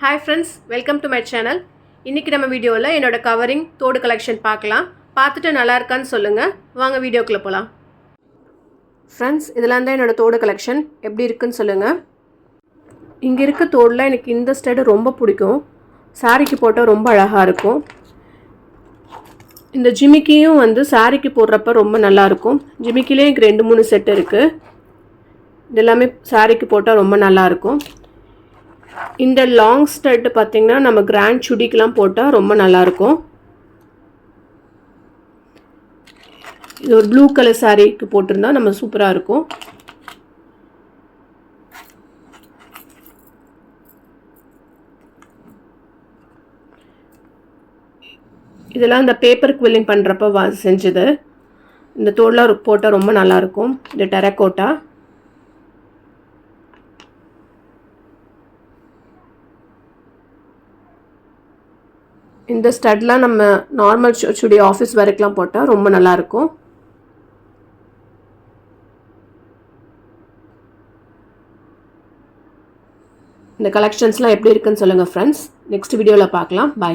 Hi friends, welcome to my channel. இன்னைக்கு நம்ம வீடியோல என்னோட கவரிங் தோடு கலெக்ஷன் பார்க்கலாம். பார்த்துட்டு நல்லா இருக்கான்னு சொல்லுங்க. வாங்க வீடியோக்குள்ள போலாம். Friends, இதெல்லாம் தான் என்னோட தோடு கலெக்ஷன். எப்படி இருக்குன்னு சொல்லுங்க. இங்க இருக்க தோடுல எனக்கு இந்த ஸ்டட் ரொம்ப பிடிக்கும். சாரிக்கு போட்டா ரொம்ப அழகா இருக்கும். இந்த ஜிமிக்கியும் சாரிக்கு போடுறப்ப ரொம்ப நல்லா இருக்கும். ஜிமிக்கிலே எனக்கு 2-3 செட் இருக்கு. இதெல்லாமே சாரிக்கு போட்டா ரொம்ப நல்லா இருக்கும். இந்த லாங் ஸ்டட் பாத்தீங்கன்னா நம்ம கிராண்ட் சுடிக்குலாம் போட்டா ரொம்ப நல்லா இருக்கும். இது ஒரு ப்ளூ கலர் சாரிக்கு போட்டிருந்தா நம்ம சூப்பரா இருக்கும். இதெல்லாம் இந்த பேப்பர் குவில்லிங் பண்றப்ப செஞ்சது. இந்த தோடுல போட்டா ரொம்ப நல்லா இருக்கும். இது டெரகோட்டா. இந்த ஸ்டட்லாம் நம்ம நார்மல் சுடி ஆஃபீஸ் வரைக்கும் போட்டா ரொம்ப நல்லா இருக்கும். இந்த கலெக்ஷன்ஸ்லாம் எப்படி இருக்குன்னு சொல்லுங்க ஃப்ரெண்ட்ஸ். நெக்ஸ்ட் வீடியோல பார்க்கலாம். பை.